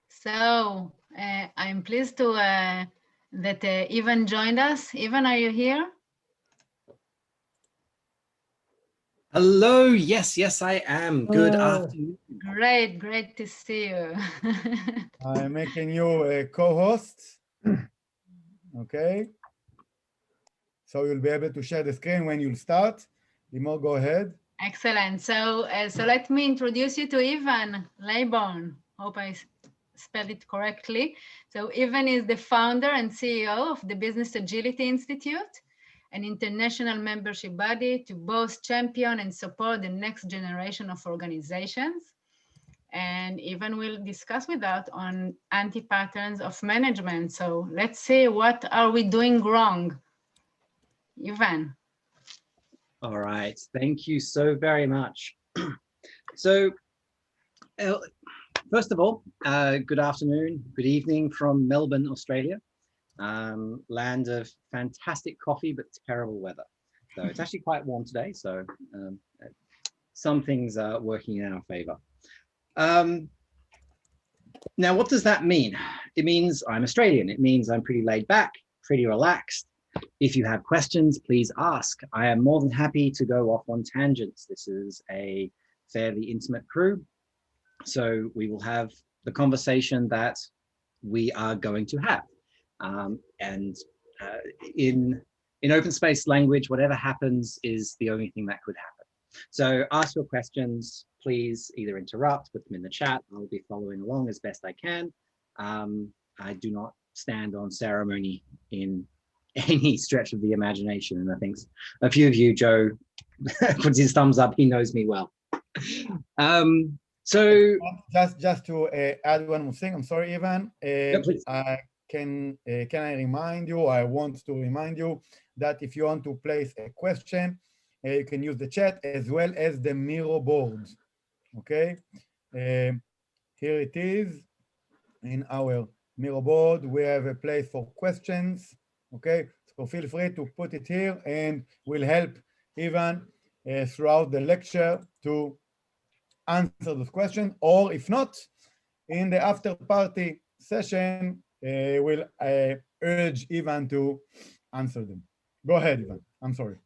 So I'm pleased to that Ivan joined us. Ivan, are you here? Hello, yes, I am. Good afternoon. Great to see you. I'm making you a co-host. Okay. So you'll be able to share the screen when you'll start. Limor, go ahead. Excellent. So let me introduce you to Ivan LEYBOURN. Hope I spelled it correctly. So Ivan is the founder and CEO of the Business Agility Institute, an international membership body to both champion and support the next generation of organizations. And Ivan will discuss with us on anti-patterns of management. So let's see, what are we doing wrong? Ivan. All right, thank you so very much. So, first of all, good afternoon, good evening from Melbourne, Australia, land of fantastic coffee, but terrible weather. So it's actually quite warm today, so some things are working in our favor. Now, what does that mean? It means I'm Australian. It means I'm pretty laid back, pretty relaxed. If you have questions, please ask. I am more than happy to go off on tangents. This is a fairly intimate crew, so we will have the conversation that we are going to have. In open space language, whatever happens is the only thing that could happen. So ask your questions, please either interrupt, put them in the chat. I'll be following along as best I can. I do not stand on ceremony in any stretch of the imagination. And I think a few of you, Joe puts his thumbs up, he knows me well. So just to add one more thing, I'm sorry, Ivan. Yeah, please. Can I remind you, I want to remind you that if you want to place a question, you can use the chat as well as the Miro board. Okay, here it is in our Miro board. We have a place for questions. Okay, so feel free to put it here and we'll help Ivan throughout the lecture to answer this question, or if not, in the after party session, we'll urge Ivan to answer them. Go ahead, Ivan. I'm sorry.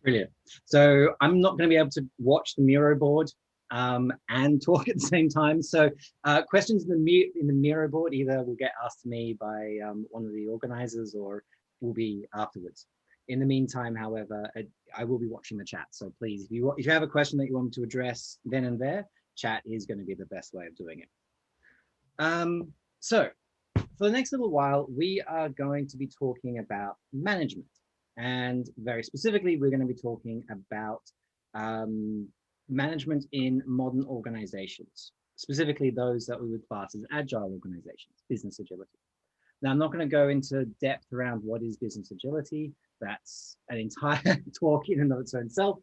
Brilliant. So I'm not going to be able to watch the Miro board and talk at the same time. So questions in the Miro board either will get asked to me by one of the organizers or will be afterwards. In the meantime, however, I will be watching the chat. So please, if you have a question that you want me to address then and there, chat is going to be the best way of doing it. So for the next little while, we are going to be talking about management. And very specifically, we're going to be talking about management in modern organizations, specifically those that we would class as agile organizations, business agility. Now, I'm not going to go into depth around what is business agility. That's an entire talk in and of its own self.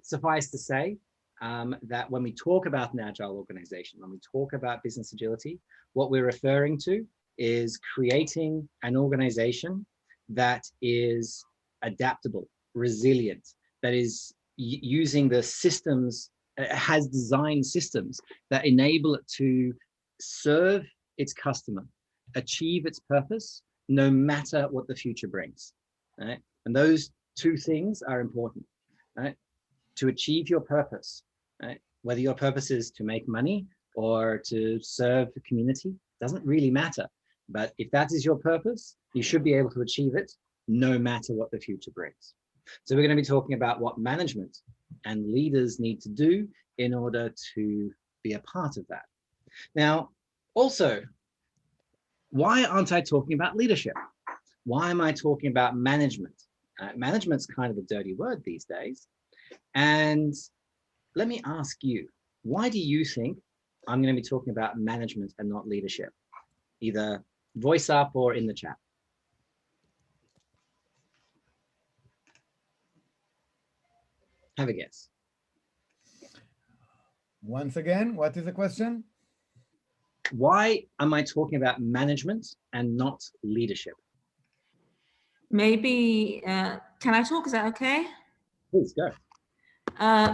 Suffice to say that when we talk about an agile organization, when we talk about business agility, what we're referring to is creating an organization that is adaptable, resilient, that is using the systems, has designed systems that enable it to serve its customer, achieve its purpose, no matter what the future brings. Right? And those two things are important. Right? To achieve your purpose, right? Whether your purpose is to make money or to serve the community, doesn't really matter. But if that is your purpose, you should be able to achieve it no matter what the future brings. So we're going to be talking about what management and leaders need to do in order to be a part of that. Now, also, why aren't I talking about leadership? Why am I talking about management? Management's kind of a dirty word these days. And let me ask you, why do you think I'm going to be talking about management and not leadership? Either voice up or in the chat. Have a guess. Once again, what is the question? Why am I talking about management and not leadership? Maybe, can I talk? Is that okay? Please go.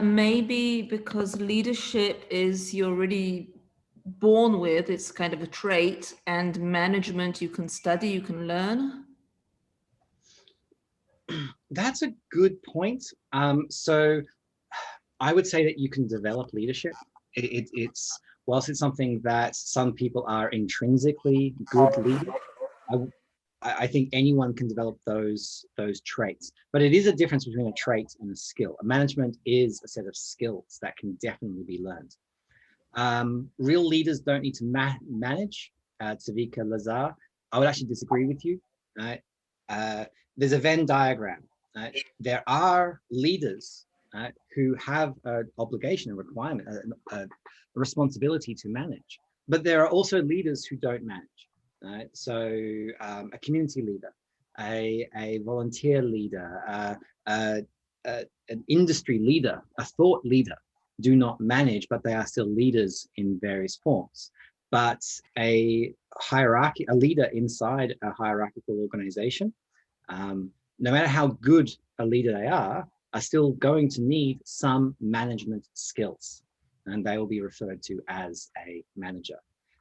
Maybe because leadership is you're really born with, it's kind of a trait, and management you can study, you can learn? That's a good point. So I would say that you can develop leadership. It's whilst it's something that some people are intrinsically good leaders, I think anyone can develop those traits. But it is a difference between a trait and a skill. Management is a set of skills that can definitely be learned. Real leaders don't need to manage. Tavika Lazar, I would actually disagree with you. Right? There's a Venn diagram. There are leaders who have an obligation, a requirement, a responsibility to manage. But there are also leaders who don't manage. So a community leader, a volunteer leader, an industry leader, a thought leader do not manage, but they are still leaders in various forms. But a leader inside a hierarchical organization, no matter how good a leader they are still going to need some management skills, and they will be referred to as a manager.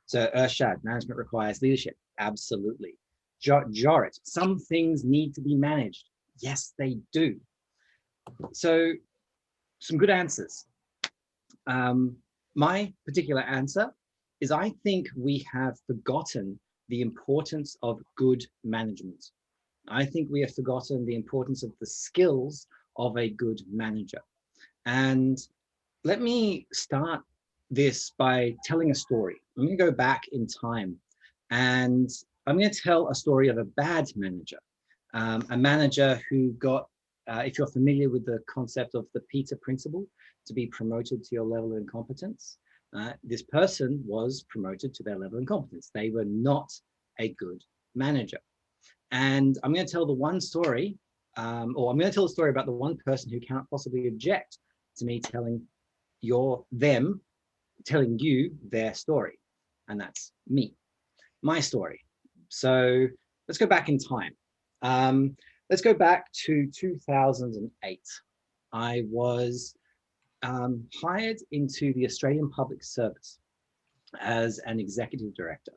So Urshad, management requires leadership. Absolutely. Jorit, some things need to be managed. Yes, they do. So some good answers. My particular answer is I think we have forgotten the importance of good management. I think we have forgotten the importance of the skills of a good manager. And let me start this by telling a story. I'm going to go back in time, and I'm going to tell a story of a bad manager, a manager who got, if you're familiar with the concept of the Peter Principle, to be promoted to your level of incompetence. This person was promoted to their level of incompetence. They were not a good manager. And I'm going to tell the one story, or I'm going to tell a story about the one person who cannot possibly object to me telling telling you their story. And that's me, my story. So let's go back in time. Let's go back to 2008. I was hired into the Australian Public Service as an executive director.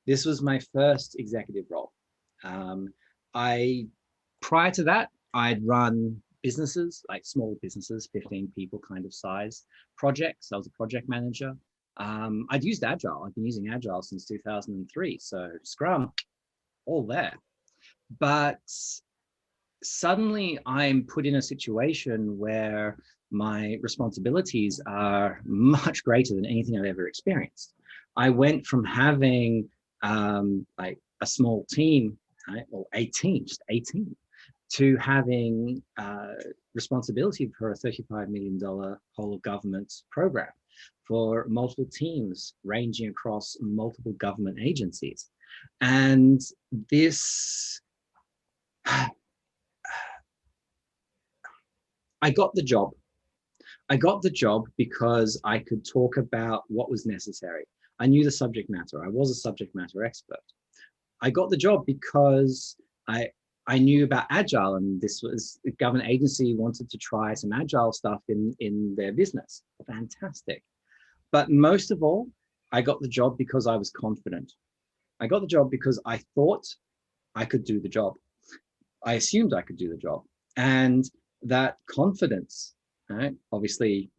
This was my first executive role. Prior to that, I'd run businesses, like small businesses, 15 people kind of size projects. I was a project manager. I'd used Agile. I've been using Agile since 2003. So Scrum, all there. But suddenly I'm put in a situation where my responsibilities are much greater than anything I've ever experienced. I went from having like a small team, right, or 18, just 18, to having responsibility for a $35 million whole of government program for multiple teams ranging across multiple government agencies. And this, I got the job. I got the job because I could talk about what was necessary. I knew the subject matter. I was a subject matter expert. I got the job because I knew about Agile, and this was the government agency wanted to try some Agile stuff in their business. Fantastic. But most of all, I got the job because I was confident. I got the job because I thought I could do the job. I assumed I could do the job. And that confidence, right, obviously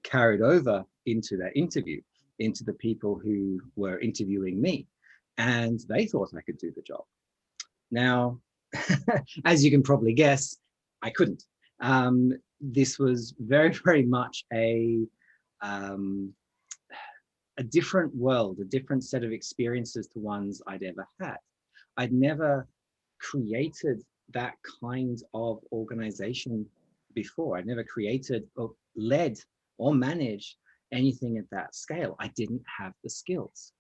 carried over into that interview, into the people who were interviewing me. And they thought I could do the job. Now, as you can probably guess, I couldn't. This was very, very much a different world, a different set of experiences to ones I'd ever had. I'd never created that kind of organization before. I'd never created or led or managed anything at that scale. I didn't have the skills.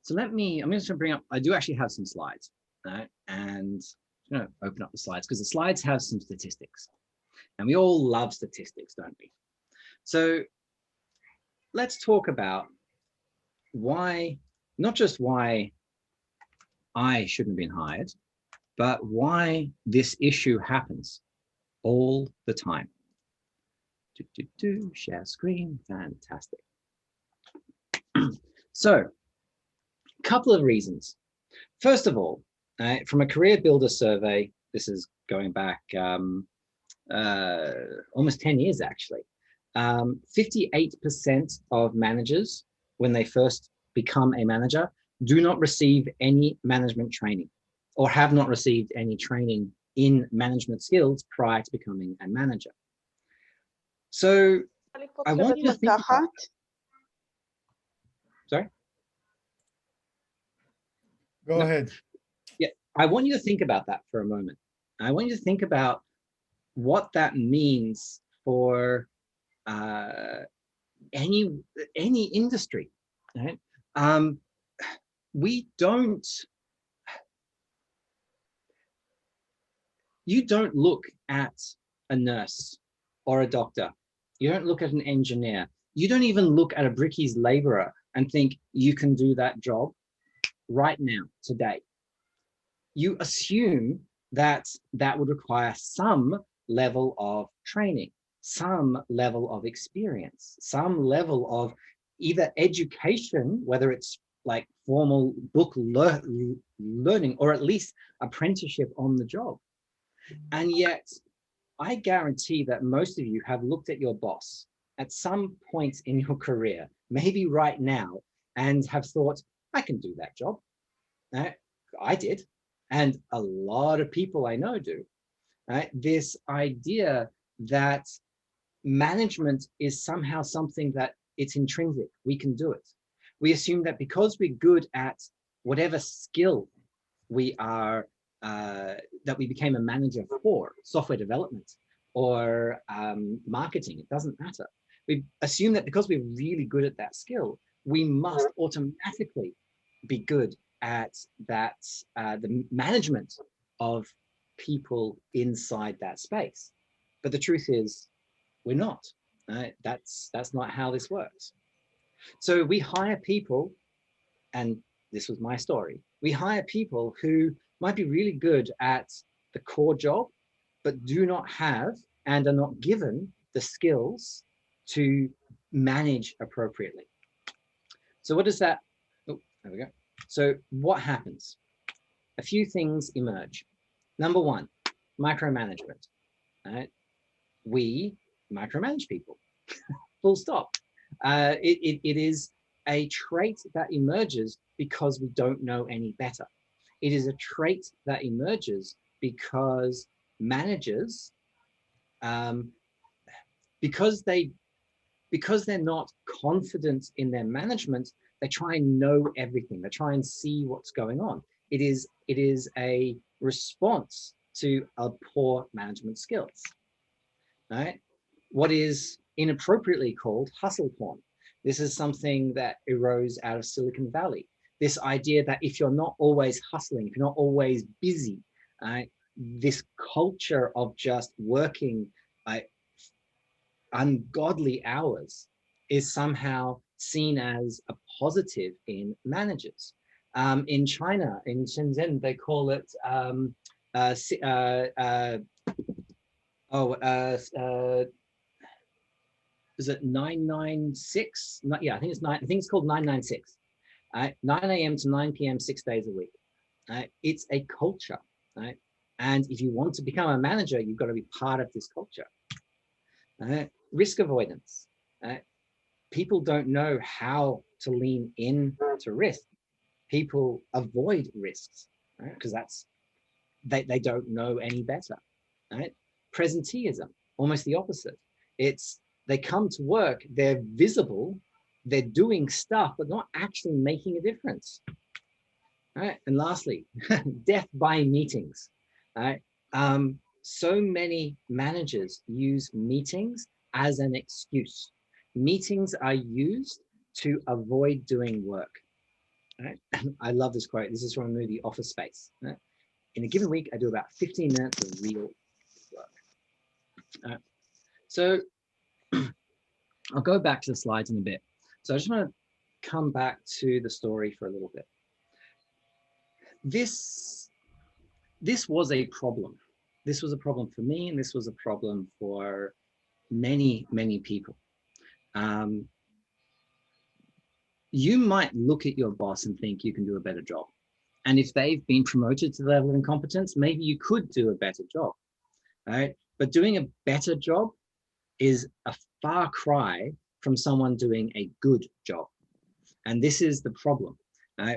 So I'm just gonna bring up, I do actually have some slides, right? And I'm gonna open up the slides because the slides have some statistics. And we all love statistics, don't we? So let's talk about why, not just why I shouldn't have been hired, but why this issue happens all the time. Share screen, fantastic. So, a couple of reasons. First of all, from a career builder survey, this is going back almost 10 years actually, 58% of managers, when they first become a manager, do not receive any management training or have not received any training in management skills prior to becoming a manager. So I want you to think about, sorry? Go ahead. Yeah, I want you to think about that for a moment. I want you to think about what that means for any industry, right? You don't look at a nurse or a doctor. You don't look at an engineer. You don't even look at a brickies laborer and think you can do that job right now, today. You assume that that would require some level of training, some level of experience, some level of either education, whether it's like formal book learning or at least apprenticeship on the job. And yet I guarantee that most of you have looked at your boss at some point in your career, maybe right now, and have thought, I can do that job. I did. And a lot of people I know do. This idea that management is somehow something that it's intrinsic, we can do it. We assume that because we're good at whatever skill we are, that we became a manager for, software development or marketing, it doesn't matter. We assume that because we're really good at that skill, we must automatically be good at that, the management of people inside that space. But the truth is, we're not. That's not how this works. So we hire people, and this was my story. We hire people who might be really good at the core job, but do not have and are not given the skills to manage appropriately. So what does that, oh, there we go. So what happens? A few things emerge. Number one, micromanagement. We micromanage people, full stop. It is a trait that emerges because we don't know any better. It is a trait that emerges because managers, because they're not confident in their management, they try and know everything. They try and see what's going on. It is a response to a poor management skills. Right? What is inappropriately called hustle porn. This is something that arose out of Silicon Valley. This idea that if you're not always hustling, if you're not always busy, this culture of just working ungodly hours is somehow seen as a positive in managers. In China, in Shenzhen, they call it is it 996? Yeah, I think it's 9. I think it's called 996. 9 a.m. to 9 p.m. 6 days a week. It's a culture, right? And if you want to become a manager, you've got to be part of this culture. Risk avoidance. People don't know how to lean in to risk. People avoid risks, right? Because they don't know any better. Right? Presenteeism, almost the opposite. It's they come to work, they're visible, they're doing stuff, but not actually making a difference. Right? And lastly, death by meetings. Right? So many managers use meetings as an excuse. Meetings are used to avoid doing work. Right? I love this quote. This is from a movie, Office Space. Right? In a given week, I do about 15 minutes of real work. So I'll go back to the slides in a bit. So I just want to come back to the story for a little bit. This was a problem. This was a problem for me, and this was a problem for many, many people. you might look at your boss and think you can do a better job. And if they've been promoted to the level of incompetence, maybe you could do a better job, right? But doing a better job is a far cry from someone doing a good job. And this is the problem.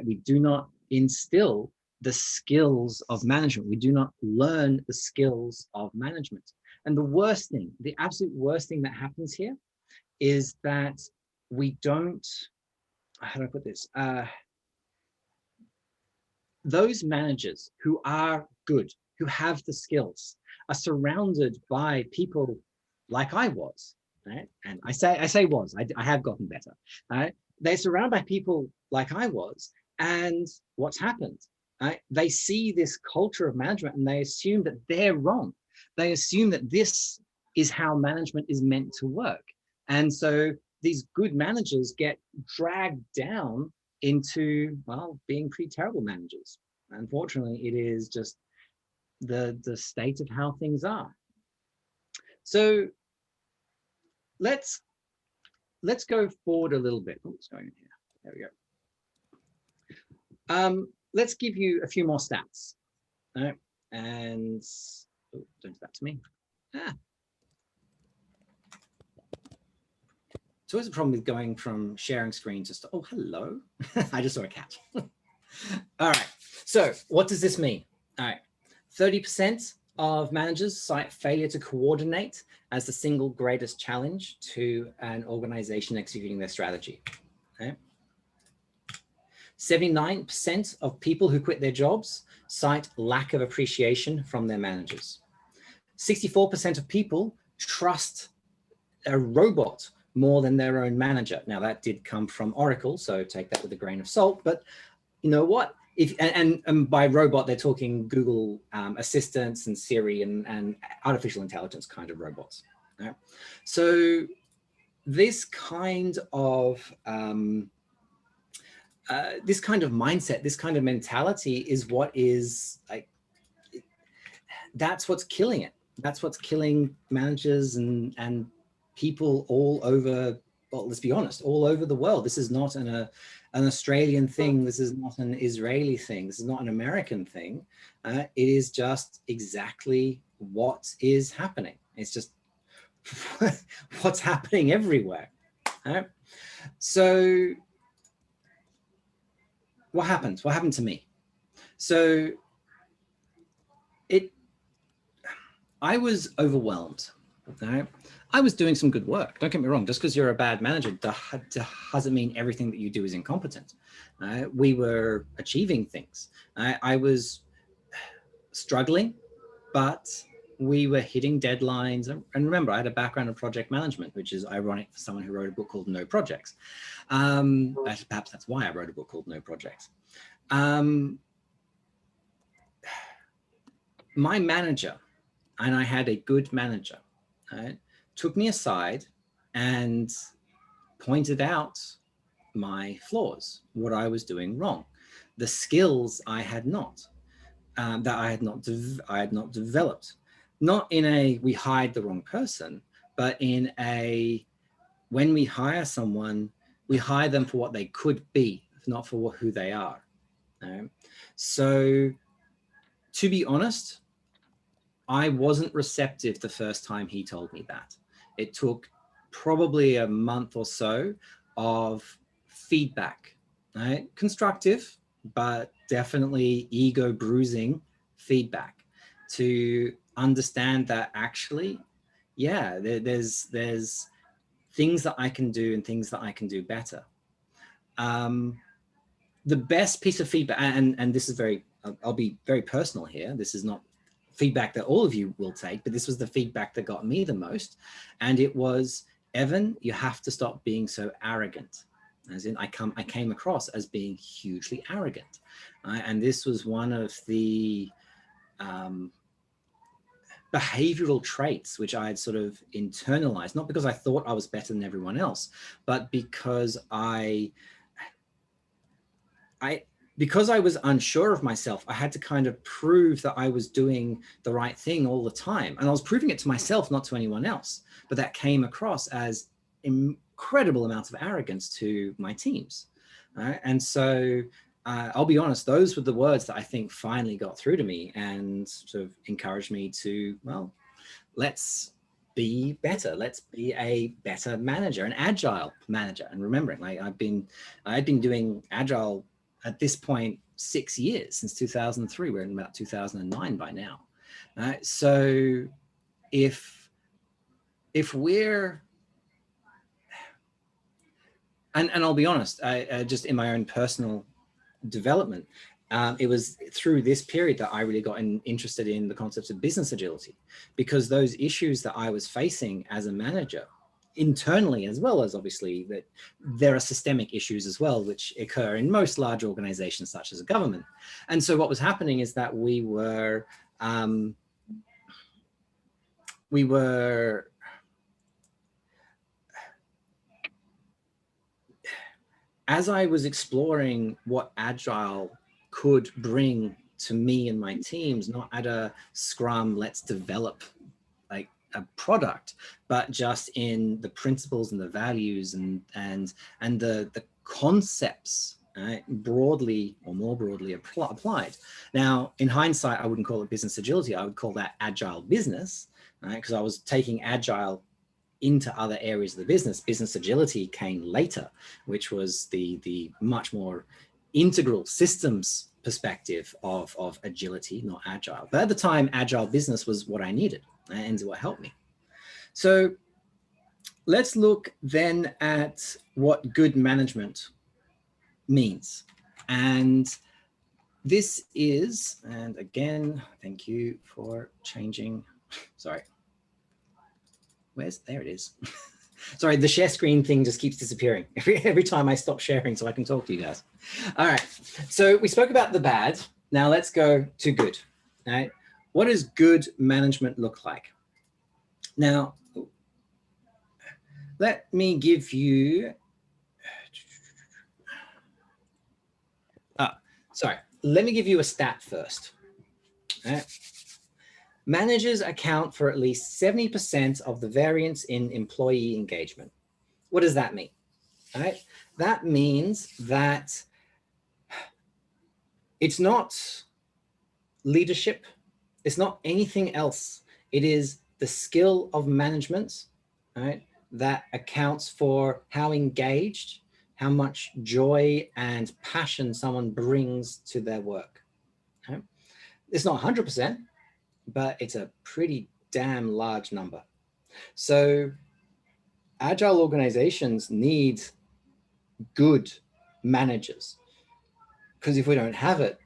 We do not instill the skills of management. We do not learn the skills of management. And the worst thing, the absolute worst thing that happens here is that we don't, how do I put this? Those managers who are good, who have the skills, are surrounded by people like I was, right? And I say was, I have gotten better, right? They're surrounded by people like I was, and what's happened? Right? They see this culture of management and they assume that they're wrong. They assume that this is how management is meant to work. And so these good managers get dragged down into, well, being pretty terrible managers. Unfortunately, it is just the state of how things are. So let's go forward a little bit. Oh, what's going on here? There we go. Let's give you a few more stats. All right. And oh, don't do that to me. It's always a problem with going from sharing screen just to, oh, hello. I just saw a cat. All right. So what does this mean? All right. 30% of managers cite failure to coordinate as the single greatest challenge to an organization executing their strategy. Okay. 79% of people who quit their jobs cite lack of appreciation from their managers. 64% of people trust a robot more than their own manager. Now that did come from Oracle, so take that with a grain of salt, but you know what? If, and by robot, they're talking Google assistants and Siri and artificial intelligence kind of robots. Right? So this kind of mindset, this kind of mentality is what is like, that's what's killing it. That's what's killing managers and people all over, well, let's be honest, all over the world. This is not an Australian thing. This is not an Israeli thing. This is not an American thing. It is just exactly what is happening. It's just what's happening everywhere. Right? So what happened? What happened to me? So I was overwhelmed. Right? I was doing some good work. Don't get me wrong. Just because you're a bad manager doesn't mean everything that you do is incompetent. We were achieving things. I was struggling, but we were hitting deadlines. And remember, I had a background in project management, which is ironic for someone who wrote a book called No Projects. Perhaps that's why I wrote a book called No Projects. My manager, and I had a good manager, right, took me aside and pointed out my flaws, what I was doing wrong, the skills I had not, that I had not developed. Not in a, we hired the wrong person, but in a, when we hire someone, we hire them for what they could be, not for who they are. Right? So to be honest, I wasn't receptive the first time he told me that. It took probably a month or so of feedback, right? Constructive, but definitely ego bruising feedback to understand that actually, yeah, there's things that I can do and things that I can do better. The best piece of feedback, and this is very, I'll be very personal here. This is not feedback that all of you will take, but this was the feedback that got me the most. And it was, Evan, you have to stop being so arrogant. As in, I came across as being hugely arrogant. And this was one of the behavioral traits which I had sort of internalized, not because I thought I was better than everyone else, but because because I was unsure of myself, I had to kind of prove that I was doing the right thing all the time. And I was proving it to myself, not to anyone else. But that came across as incredible amounts of arrogance to my teams. Right? And so I'll be honest, those were the words that I think finally got through to me and sort of encouraged me to, well, let's be better. Let's be a better manager, an agile manager. And remembering, like I've been doing agile at this point 6 years, since 2003. We're in about 2009 by now. So if we're, and I'll be honest, I just in my own personal development, it was through this period that I really got interested in the concepts of business agility, because those issues that I was facing as a manager internally, as well as obviously that there are systemic issues as well, which occur in most large organizations such as a government. And so what was happening is that we were as I was exploring what Agile could bring to me and my teams, not at a Scrum, let's develop like a product, but just in the principles and the values and the concepts, right, broadly or more broadly applied. Now, in hindsight, I wouldn't call it business agility. I would call that agile business, right? Because I was taking Agile into other areas of the business. Business agility came later, which was the much more integral systems perspective of agility, not agile. But at the time, agile business was what I needed and what helped me. So let's look then at what good management means. And this is, and again, thank you for changing, sorry. There it is. Sorry, the share screen thing just keeps disappearing every time I stop sharing so I can talk to you guys. All right, so we spoke about the bad. Now let's go to good. All right, what does good management look like? Now, let me give you, let me give you a stat first. All right. Managers account for at least 70% of the variance in employee engagement. What does that mean? All right. That means that it's not leadership. It's not anything else. It is the skill of management, right, that accounts for how engaged, how much joy and passion someone brings to their work. Okay? It's not 100%. But it's a pretty damn large number. So agile organizations need good managers, because if we don't have it,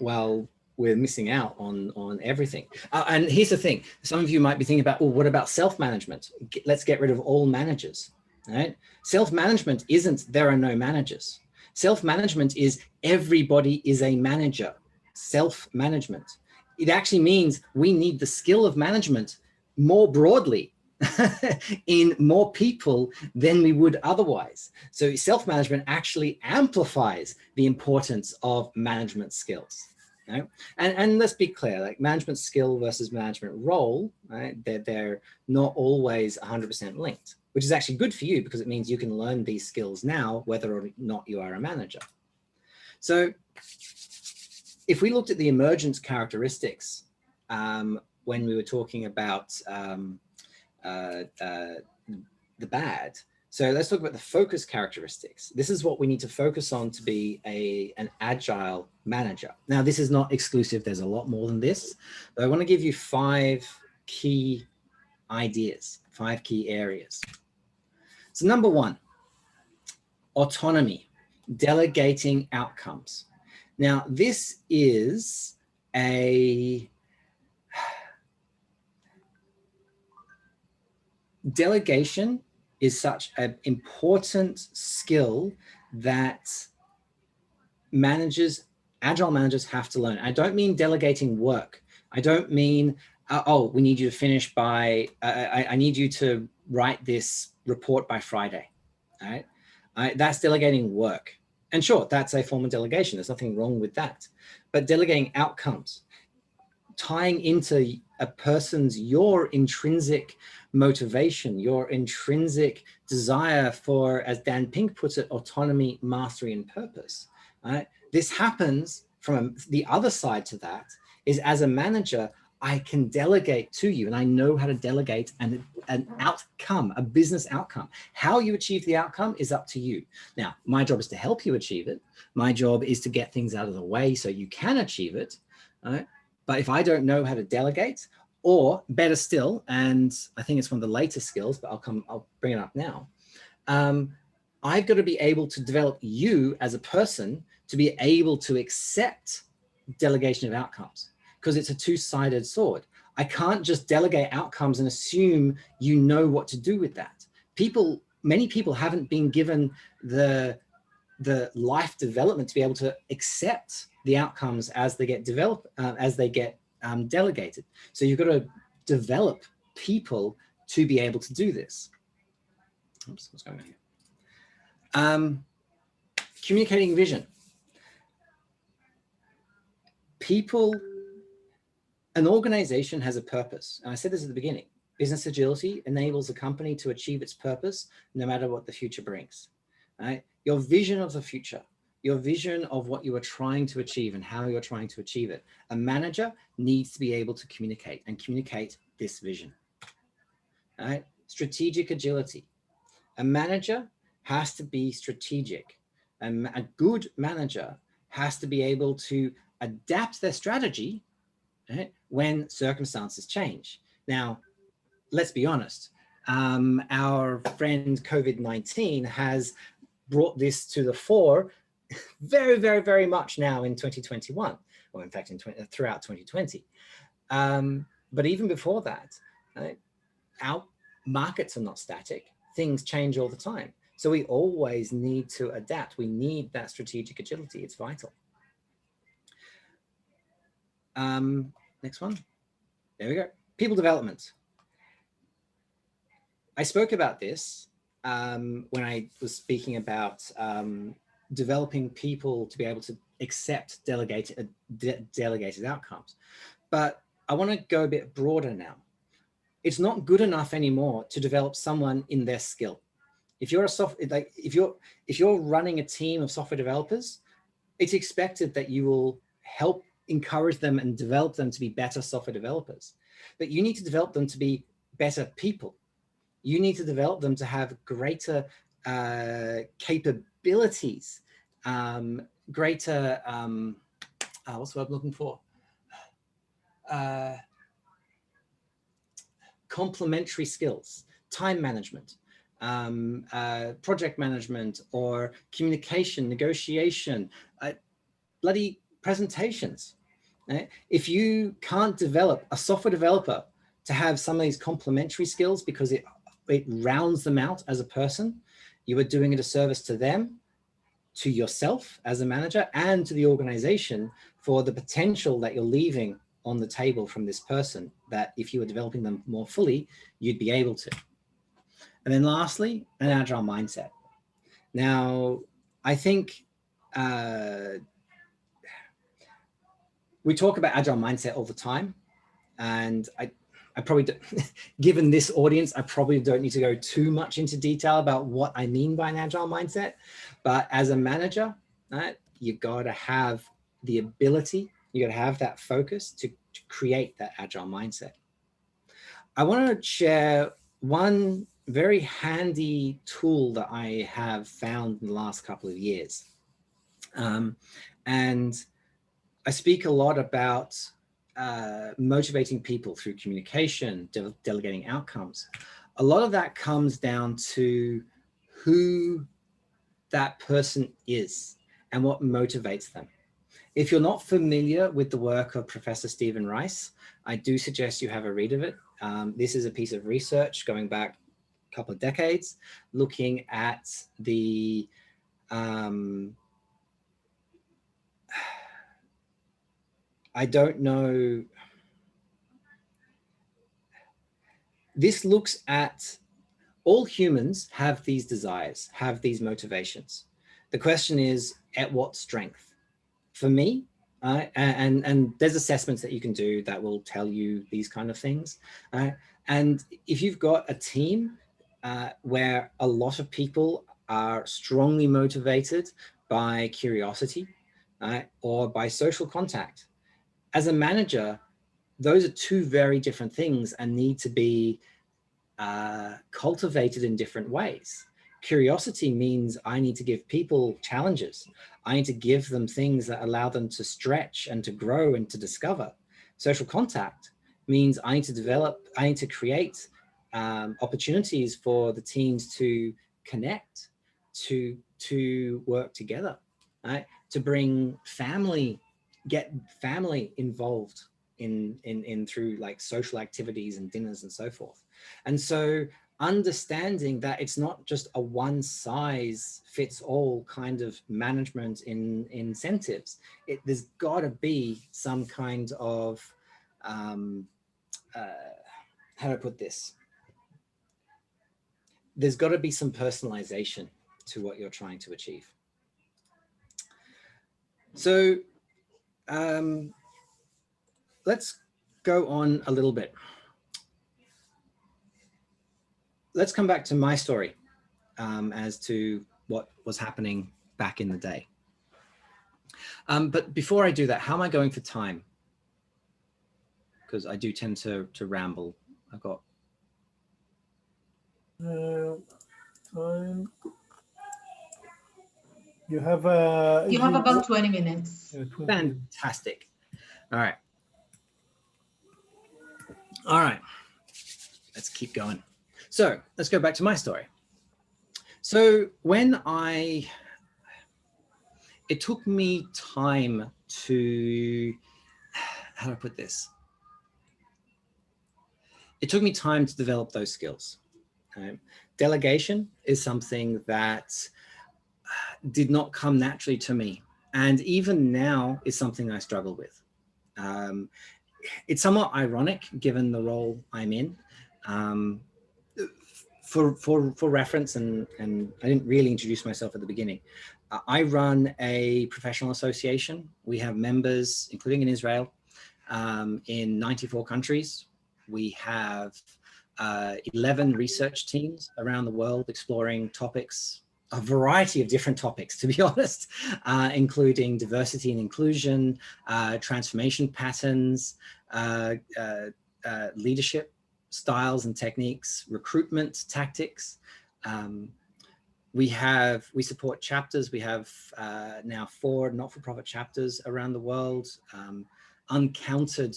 well, we're missing out on everything. And here's the thing. Some of you might be thinking about, well, what about self-management? Let's get rid of all managers, right? Self-management isn't there are no managers. Self-management is everybody is a manager. Self-management. It actually means we need the skill of management more broadly in more people than we would otherwise. So self-management actually amplifies the importance of management skills. Right? And let's be clear, like management skill versus management role, right? They're not always 100% linked, which is actually good for you because it means you can learn these skills now, whether or not you are a manager. So if we looked at the emergence characteristics when we were talking about the bad, so let's talk about the focus characteristics. This is what we need to focus on to be an agile manager. Now, this is not exclusive. There's a lot more than this, but I want to give you 5 key ideas, 5 key areas. So number 1, autonomy, delegating outcomes. Now, this is delegation is such an important skill that agile managers have to learn. I don't mean delegating work. I don't mean, oh, we need you to finish by, I need you to write this report by Friday, all right? That's delegating work. And sure, that's a form of delegation. There's nothing wrong with that. But delegating outcomes, tying into a person's, your intrinsic motivation, your intrinsic desire for, as Dan Pink puts it, autonomy, mastery, and purpose. Right? This happens from the other side to that is, as a manager, I can delegate to you, and I know how to delegate an outcome, a business outcome. How you achieve the outcome is up to you. Now, my job is to help you achieve it. My job is to get things out of the way so you can achieve it. Right? But if I don't know how to delegate, or better still, and I think it's one of the later skills, but I'll bring it up now. I've got to be able to develop you as a person to be able to accept delegation of outcomes, because it's a two-sided sword. I can't just delegate outcomes and assume you know what to do with that. Many people haven't been given the life development to be able to accept the outcomes as they get developed, as they get delegated. So you've got to develop people to be able to do this. Oops, what's going on here? Communicating vision. An organization has a purpose. And I said this at the beginning. Business agility enables a company to achieve its purpose no matter what the future brings. Right? Your vision of the future, your vision of what you are trying to achieve and how you're trying to achieve it. A manager needs to be able to communicate and communicate this vision. Right? Strategic agility. A manager has to be strategic. And a good manager has to be able to adapt their strategy, right, when circumstances change. Now, let's be honest. Our friend COVID-19 has brought this to the fore very, very, very much now in 2021, or in fact, throughout 2020. But even before that, our markets are not static. Things change all the time. So we always need to adapt. We need that strategic agility. It's vital. Next one. There we go. People development. I spoke about this when I was speaking about developing people to be able to accept delegated outcomes. But I want to go a bit broader now. It's not good enough anymore to develop someone in their skill. If you're if you're running a team of software developers, it's expected that you will help encourage them and develop them to be better software developers. But you need to develop them to be better people. You need to develop them to have greater capabilities, greater, what's the word I'm looking for? Complementary skills, time management, project management, or communication, negotiation, bloody presentations. Right? If you can't develop a software developer to have some of these complementary skills because it rounds them out as a person, you are doing a disservice to them, to yourself as a manager, and to the organization for the potential that you're leaving on the table from this person, that if you were developing them more fully, you'd be able to. And then lastly, an agile mindset. Now, I think we talk about agile mindset all the time, and I probably, given this audience, I probably don't need to go too much into detail about what I mean by an agile mindset. But as a manager, right, you got to have the ability, you got to have that focus to create that agile mindset. I want to share one very handy tool that I have found in the last couple of years. And I speak a lot about motivating people through communication, delegating outcomes. A lot of that comes down to who that person is and what motivates them. If you're not familiar with the work of Professor Stephen Rice, I do suggest you have a read of it. This is a piece of research going back a couple of decades, looking at the I don't know. This looks at all humans have these desires, have these motivations. The question is, at what strength? For me, And there's assessments that you can do that will tell you these kind of things. And if you've got a team where a lot of people are strongly motivated by curiosity or by social contact, as a manager, those are two very different things and need to be cultivated in different ways. Curiosity means I need to give people challenges. I need to give them things that allow them to stretch and to grow and to discover. Social contact means I need to develop, I need to create opportunities for the teams to connect, to work together, right? To bring family, get family involved in through like social activities and dinners and so forth. And so understanding that it's not just a one size fits all kind of management in incentives. There's got to be some kind of, how do I put this? There's got to be some personalization to what you're trying to achieve. So let's go on a little bit. Let's come back to my story as to what was happening back in the day. But before I do that, how am I going for time? Because I do tend to ramble. I've got time. You have about 20 minutes. 20. Fantastic. All right. All right. Let's keep going. So let's go back to my story. So when it took me time to, how do I put this? It took me time to develop those skills. Delegation is something that did not come naturally to me. And even now is something I struggle with. It's somewhat ironic given the role I'm in. For reference, and I didn't really introduce myself at the beginning, I run a professional association. We have members, including in Israel, in 94 countries. We have 11 research teams around the world exploring topics, a variety of different topics, to be honest, including diversity and inclusion, transformation patterns, leadership styles and techniques, recruitment tactics. We support chapters. We have now 4 not-for-profit chapters around the world, uncounted,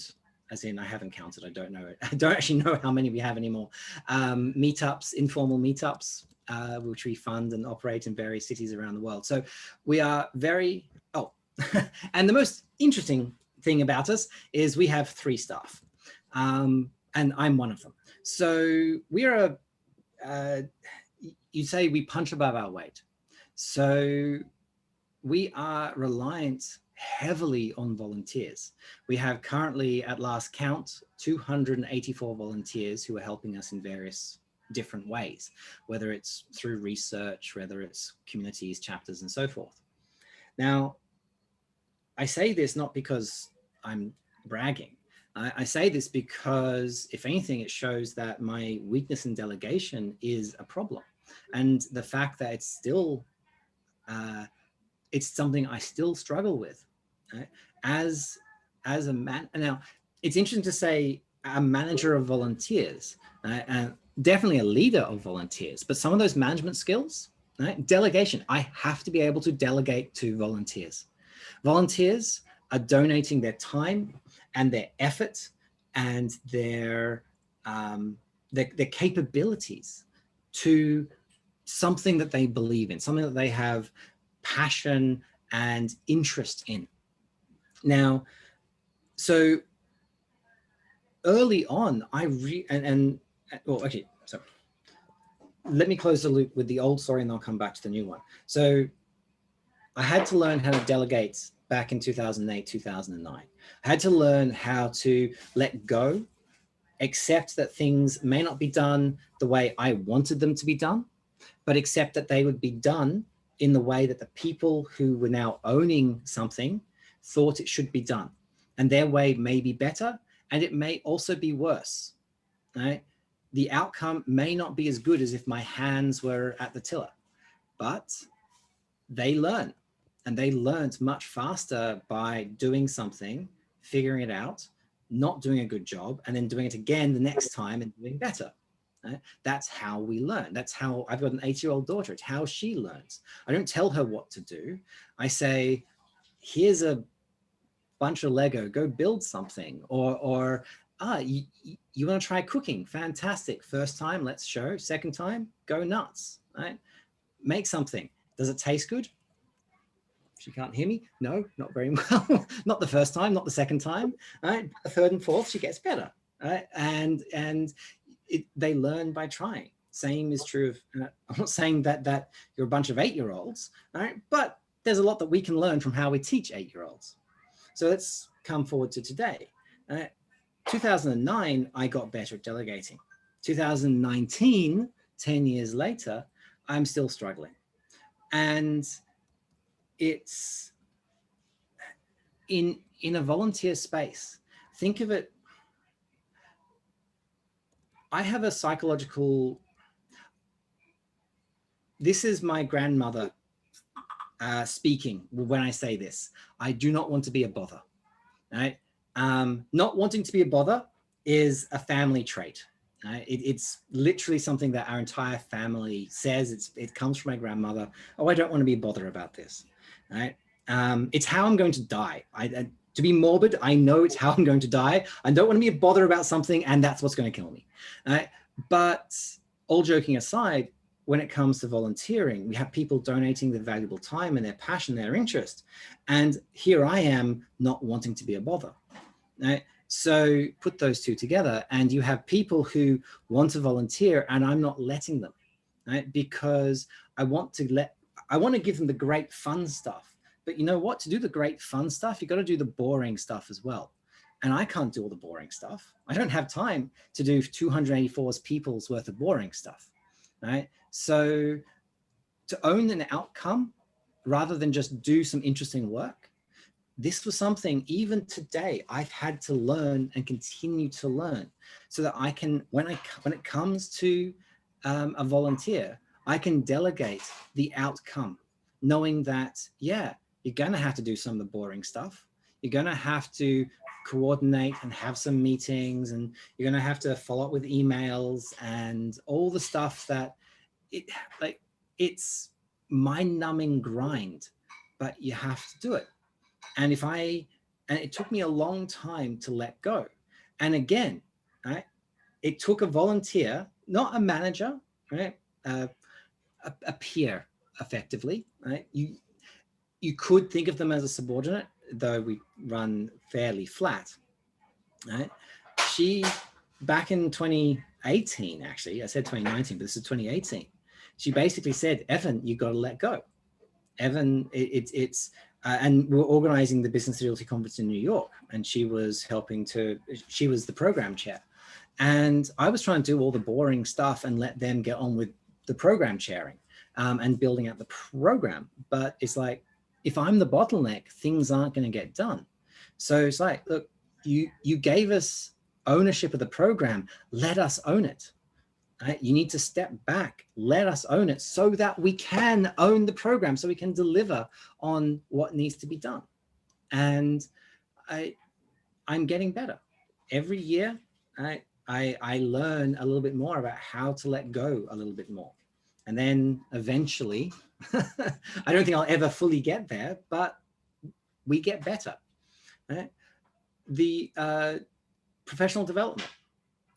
as in I haven't counted, I don't know it. I don't actually know how many we have anymore. Meetups, informal meetups, which we fund and operate in various cities around the world. So we are very, and the most interesting thing about us is we have 3 staff. And I'm one of them. So we are, you'd say we punch above our weight. So we are reliant heavily on volunteers. We have currently, at last count, 284 volunteers who are helping us in various different ways, whether it's through research, whether it's communities, chapters, and so forth. Now, I say this not because I'm bragging. I say this because, if anything, it shows that my weakness in delegation is a problem. And the fact that it's still, it's something I still struggle with. Right? As a man, now, it's interesting to say a manager of volunteers, and definitely a leader of volunteers, but some of those management skills, right? Delegation, I have to be able to delegate to volunteers. Volunteers are donating their time and their effort and their capabilities to something that they believe in, something that they have passion and interest in. Now, so early on, well, okay, so let me close the loop with the old story and I'll come back to the new one. So I had to learn how to delegate back in 2008, 2009. I had to learn how to let go, accept that things may not be done the way I wanted them to be done, but accept that they would be done in the way that the people who were now owning something thought it should be done. And their way may be better, and it may also be worse, right? The outcome may not be as good as if my hands were at the tiller, but they learn, and they learned much faster by doing something, figuring it out, not doing a good job, and then doing it again the next time and doing better. Right? That's how we learn. That's how I've got an 8-year-old daughter. It's how she learns. I don't tell her what to do. I say, here's a bunch of Lego, go build something. Or you want to try cooking? Fantastic. First time, let's show. Second time, go nuts. Right? Make something. Does it taste good? She can't hear me. No, not very well. Not the first time, not the second time. Right? The third and fourth, she gets better. Right? And they learn by trying. Same is true of, I'm not saying that you're a bunch of 8-year-olds, right? But there's a lot that we can learn from how we teach 8-year-olds. So let's come forward to today. 2009, I got better at delegating. 2019, 10 years later, I'm still struggling. And it's in a volunteer space. Think of it, I have a psychological, this is my grandmother speaking when I say this. I do not want to be a bother, right? Not wanting to be a bother is a family trait. Right? It's literally something that our entire family says. It comes from my grandmother. Oh, I don't want to be a bother about this, right? It's how I'm going to die. To be morbid, I know it's how I'm going to die. I don't want to be a bother about something, and that's what's going to kill me. But all joking aside, when it comes to volunteering, we have people donating their valuable time and their passion, their interest. And here I am not wanting to be a bother. Right? So put those two together and you have people who want to volunteer and I'm not letting them, right? Because I want to give them the great fun stuff. But you know what? To do the great fun stuff, you got to do the boring stuff as well. And I can't do all the boring stuff. I don't have time to do 284 people's worth of boring stuff, right? So to own an outcome rather than just do some interesting work, this was something even today I've had to learn and continue to learn so that I can, when it comes to a volunteer, I can delegate the outcome, knowing that, yeah, you're going to have to do some of the boring stuff. You're going to have to coordinate and have some meetings, and you're going to have to follow up with emails and all the stuff that it's mind-numbing grind, but you have to do it. And it took me a long time to let go. And again, right, it took a volunteer, not a manager, right, a peer, effectively, right? You could think of them as a subordinate, though we run fairly flat, right? She, back in 2018, actually, I said 2019, but this is 2018. She basically said, Evan, you got to let go. Evan, and we're organizing the Business Agility Conference in New York, and she was the program chair. And I was trying to do all the boring stuff and let them get on with the program chairing and building out the program. But it's like, if I'm the bottleneck, things aren't going to get done. So it's like, look, you gave us ownership of the program, let us own it. Right? You need to step back, let us own it so that we can own the program, so we can deliver on what needs to be done. And I'm getting better. Every year, I learn a little bit more about how to let go a little bit more. And then eventually, I don't think I'll ever fully get there, but we get better. Right? The professional development,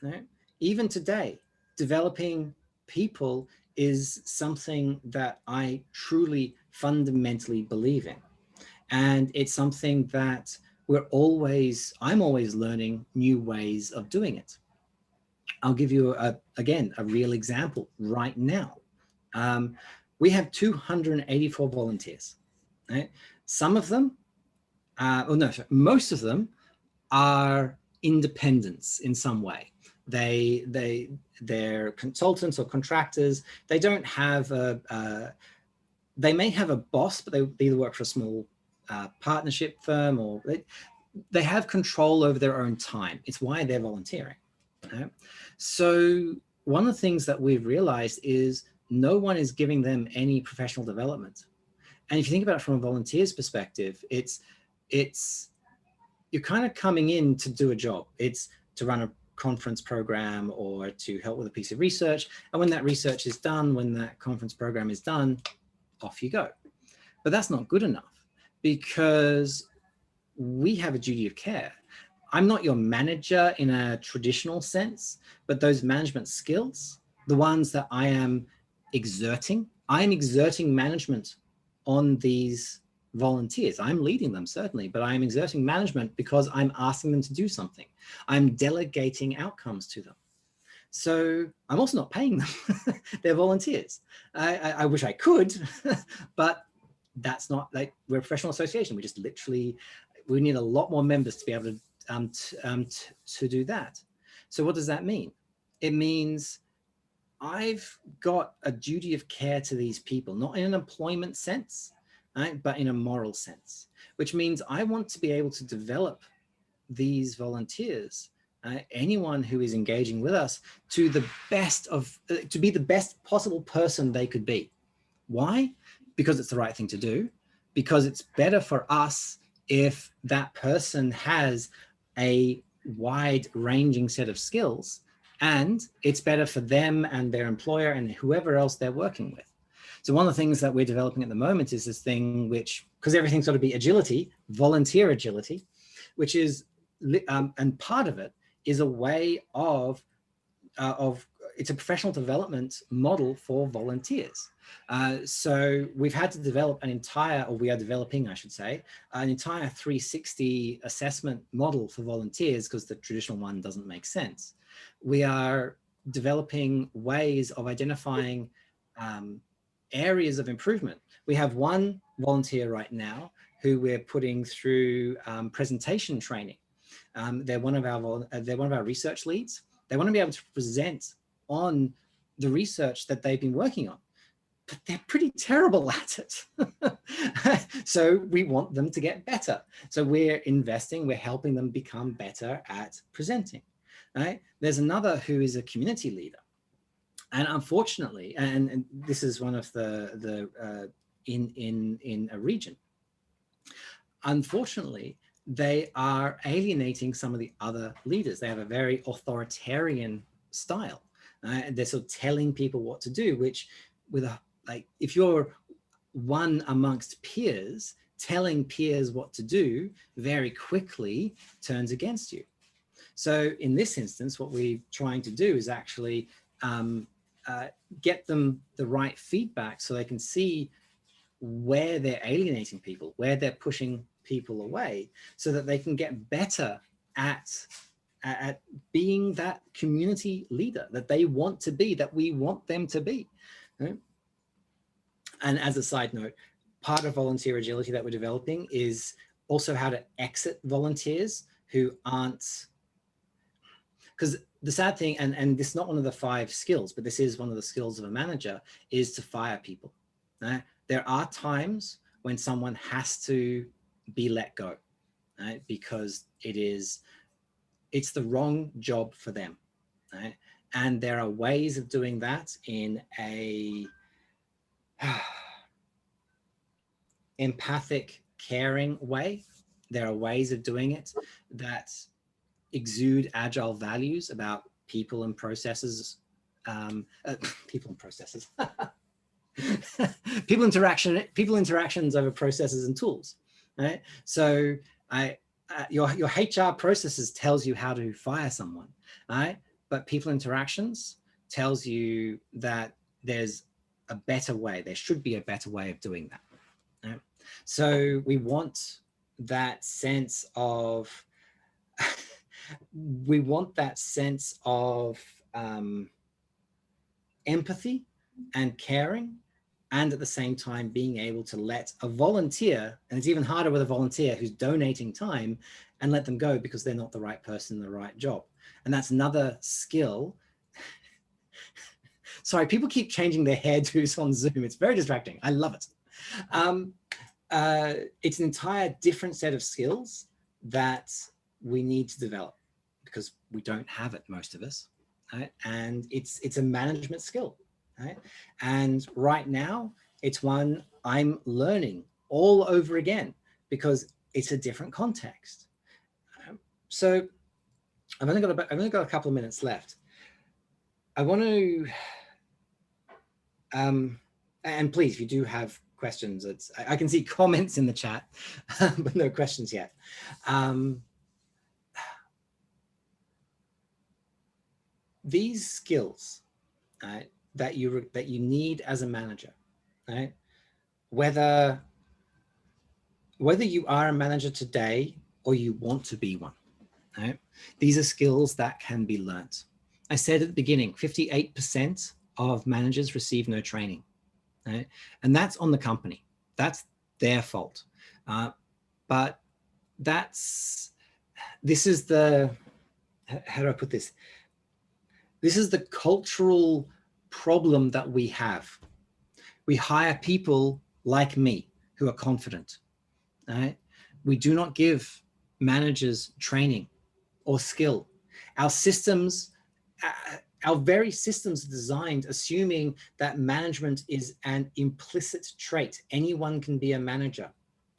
right? Even today, developing people is something that I truly fundamentally believe in. And it's something that I'm always learning new ways of doing it. I'll give you, again, a real example right now. We have 284 volunteers, right? Some of them, most of them are independents in some way. They're consultants or contractors. They don't have they may have a boss, but they either work for a small partnership firm, or they have control over their own time. It's why they're volunteering. Right? So one of the things that we've realized is no one is giving them any professional development. And if you think about it from a volunteer's perspective, you're kind of coming in to do a job. It's to run a conference program or to help with a piece of research. And when that research is done, when that conference program is done, off you go. But that's not good enough, because we have a duty of care. I'm not your manager in a traditional sense, but those management skills, the ones that I am exerting management on these volunteers. I'm leading them, certainly, but I'm exerting management because I'm asking them to do something. I'm delegating outcomes to them. So I'm also not paying them. They're volunteers. I wish I could, but that's not, like, we're a professional association. We just literally, we need a lot more members to be able to do that. So what does that mean? It means I've got a duty of care to these people, not in an employment sense, right, but in a moral sense, which means I want to be able to develop these volunteers, anyone who is engaging with us, to the best of, to be the best possible person they could be. Why? Because it's the right thing to do, because it's better for us if that person has a wide-ranging set of skills, and it's better for them and their employer and whoever else they're working with. So one of the things that we're developing at the moment is this thing which, because everything's got to be agility, volunteer agility, which is, and part of it is a way of it's a professional development model for volunteers. So we've had to develop an entire, or we are developing, I should say, an entire 360 assessment model for volunteers, because the traditional one doesn't make sense. We are developing ways of identifying areas of improvement. We have one volunteer right now who we're putting through presentation training. They're one of our research leads. They want to be able to present on the research that they've been working on, but they're pretty terrible at it. So we want them to get better. So we're investing, we're helping them become better at presenting. Right? There's another who is a community leader. And unfortunately, and this is one of the in a region, unfortunately, they are alienating some of the other leaders. They have a very authoritarian style. And they're sort of telling people what to do, which with a, like, if you're one amongst peers, telling peers what to do very quickly turns against you. So in this instance, what we're trying to do is actually get them the right feedback so they can see where they're alienating people, where they're pushing people away, so that they can get better at being that community leader that they want to be, that we want them to be. Right? And as a side note, part of volunteer agility that we're developing is also how to exit volunteers who aren't, because the sad thing, and this is not one of the 5 skills, but this is one of the skills of a manager, is to fire people. Right? There are times when someone has to be let go, right? Because it's the wrong job for them. Right? And there are ways of doing that in a empathic, caring way. There are ways of doing it that exude agile values about people and processes, people interactions over processes and tools, right? So your HR processes tells you how to fire someone, right? But people interactions tells you that there's a better way. There should be a better way of doing that. Right? So we want that sense of empathy and caring, and at the same time being able to let a volunteer, and it's even harder with a volunteer who's donating time, and let them go because they're not the right person in the right job. And that's another skill. Sorry, people keep changing their hairdos on Zoom. It's very distracting. I love it. it's an entire different set of skills that we need to develop because we don't have it, most of us, right? And it's a management skill, right? And right now it's one I'm learning all over again because it's a different context. So I've only got a couple of minutes left. I want to, and please, if you do have questions, I can see comments in the chat, but no questions yet. These skills that you need as a manager, right? Whether you are a manager today or you want to be one, right? These are skills that can be learnt. I said at the beginning, 58% of managers receive no training, right? And that's on the company. That's their fault. But this is the, how do I put this? This is the cultural problem that we have. We hire people like me who are confident, right? We do not give managers training or skill. Our systems, our very systems are designed assuming that management is an implicit trait. Anyone can be a manager,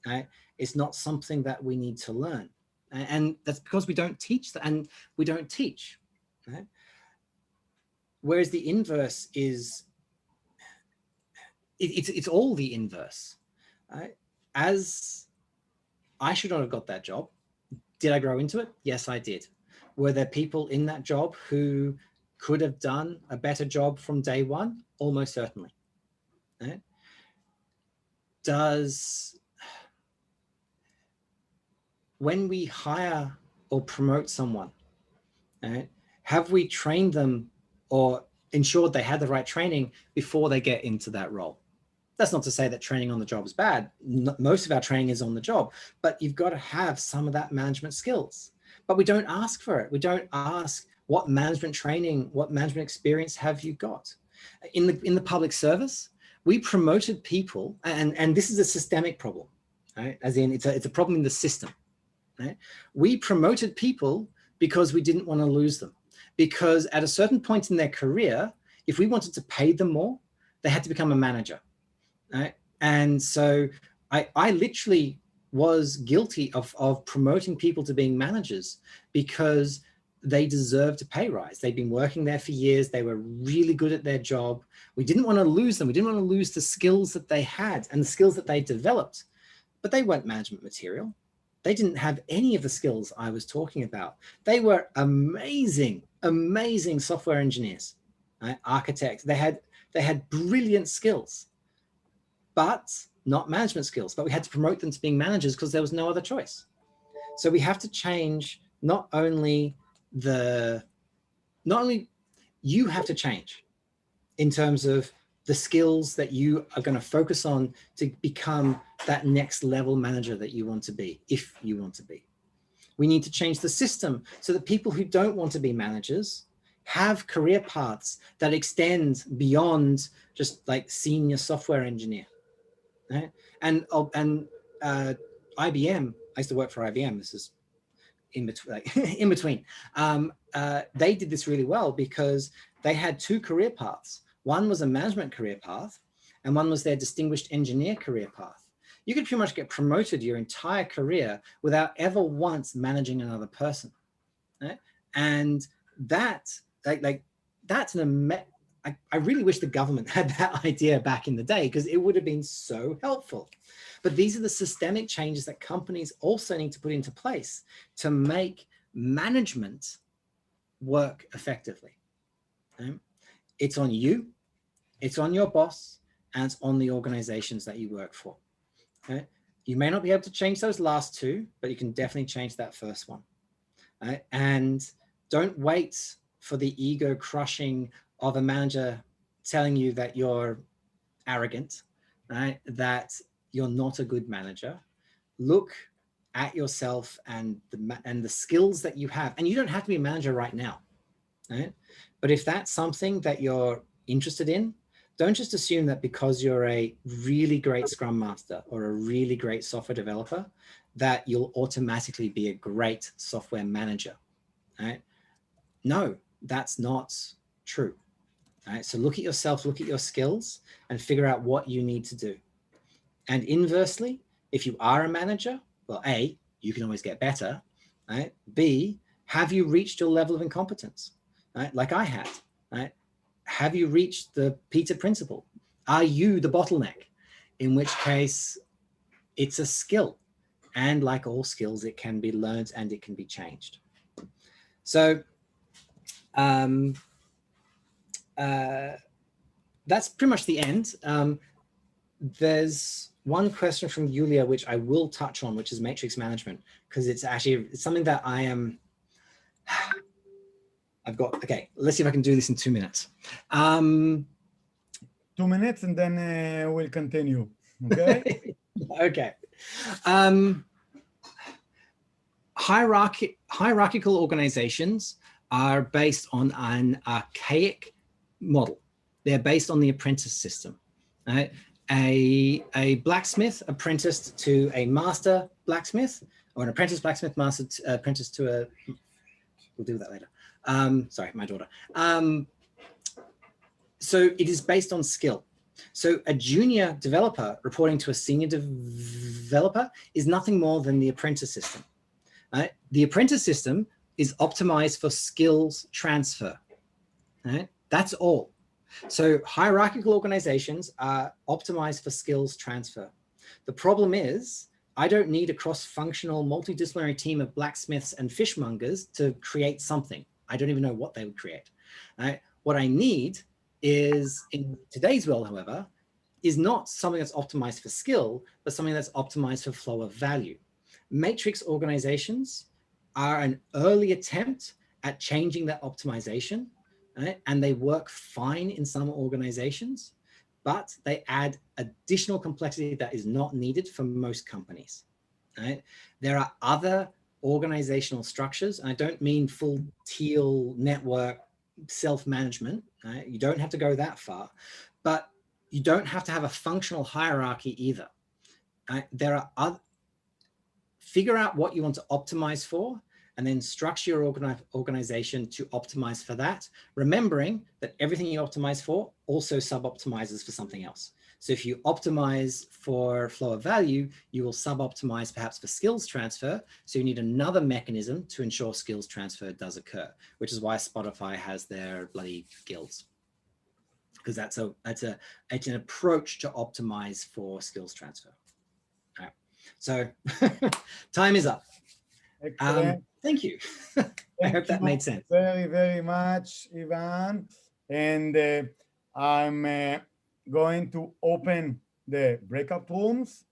right? It's not something that we need to learn. And that's because we don't teach that, and we don't teach, right? Whereas the inverse is, it's all the inverse, right? As I should not have got that job. Did I grow into it? Yes, I did. Were there people in that job who could have done a better job from day one? Almost certainly. Right? When we hire or promote someone, right, have we trained them or ensured they had the right training before they get into that role? That's not to say that training on the job is bad. Most of our training is on the job, but you've got to have some of that management skills. But we don't ask for it. We don't ask what management training, what management experience have you got? In the public service, we promoted people, and this is a systemic problem, right? As in it's a problem in the system, right? We promoted people because we didn't want to lose them. Because at a certain point in their career, if we wanted to pay them more, they had to become a manager. Right? And so I literally was guilty of promoting people to being managers because they deserved a pay rise. They'd been working there for years. They were really good at their job. We didn't want to lose them. We didn't want to lose the skills that they had and the skills that they developed, but they weren't management material. They didn't have any of the skills I was talking about. They were amazing, amazing software engineers, right? Architects. They had brilliant skills, but not management skills. But we had to promote them to being managers because there was no other choice. So we have to change not only you have to change in terms of the skills that you are going to focus on to become that next level manager that you want to be, if you want to be. We need to change the system so that people who don't want to be managers have career paths that extend beyond just like senior software engineer. Right? And IBM, I used to work for IBM. This is in between. They did this really well because they had two career paths. One was a management career path, and one was their distinguished engineer career path. You could pretty much get promoted your entire career without ever once managing another person. Right? And that's I really wish the government had that idea back in the day because it would have been so helpful. But these are the systemic changes that companies also need to put into place to make management work effectively. Okay? It's on you, it's on your boss, and it's on the organizations that you work for. Okay? You may not be able to change those last two, but you can definitely change that first one. Right? And don't wait for the ego crushing of a manager telling you that you're arrogant, right? That you're not a good manager. Look at yourself and the skills that you have. And you don't have to be a manager right now, right? But if that's something that you're interested in, don't just assume that because you're a really great Scrum Master or a really great software developer, that you'll automatically be a great software manager, right? No, that's not true. Right? So look at yourself, look at your skills, and figure out what you need to do. And inversely, if you are a manager, well, A, you can always get better, right? B, have you reached your level of incompetence, right? Like I had, right? Have you reached the Peter principle? Are you the bottleneck? In which case, it's a skill. And like all skills, it can be learned and it can be changed. So that's pretty much the end. There's one question from Yulia, which I will touch on, which is matrix management, because it's something that I am, okay, let's see if I can do this in 2 minutes. 2 minutes and then we'll continue, okay? Okay. Hierarchical organizations are based on an archaic model. They're based on the apprentice system. Right? A blacksmith apprenticed to a master blacksmith, or an apprentice blacksmith master apprenticed to a, we'll do that later. Sorry, my daughter. So it is based on skill. So a junior developer reporting to a senior developer is nothing more than the apprentice system. Right? The apprentice system is optimized for skills transfer. Right? That's all. So hierarchical organizations are optimized for skills transfer. The problem is, I don't need a cross-functional multidisciplinary team of blacksmiths and fishmongers to create something. I don't even know what they would create. Right? What I need is, in today's world, however, is not something that's optimized for skill, but something that's optimized for flow of value. Matrix organizations are an early attempt at changing that optimization, right? And they work fine in some organizations, but they add additional complexity that is not needed for most companies. Right? There are other organizational structures, and I don't mean full teal network self-management. Right? You don't have to go that far, but you don't have to have a functional hierarchy either. Right? There are other, figure out what you want to optimize for, and then structure your organization to optimize for that, remembering that everything you optimize for also sub-optimizes for something else. So if you optimize for flow of value, you will sub-optimize perhaps for skills transfer. So you need another mechanism to ensure skills transfer does occur, which is why Spotify has their bloody guilds. Because it's an approach to optimize for skills transfer. All right. So time is up. Thank you. I hope that made sense. Very, very much, Ivan. And I'm going to open the breakout rooms.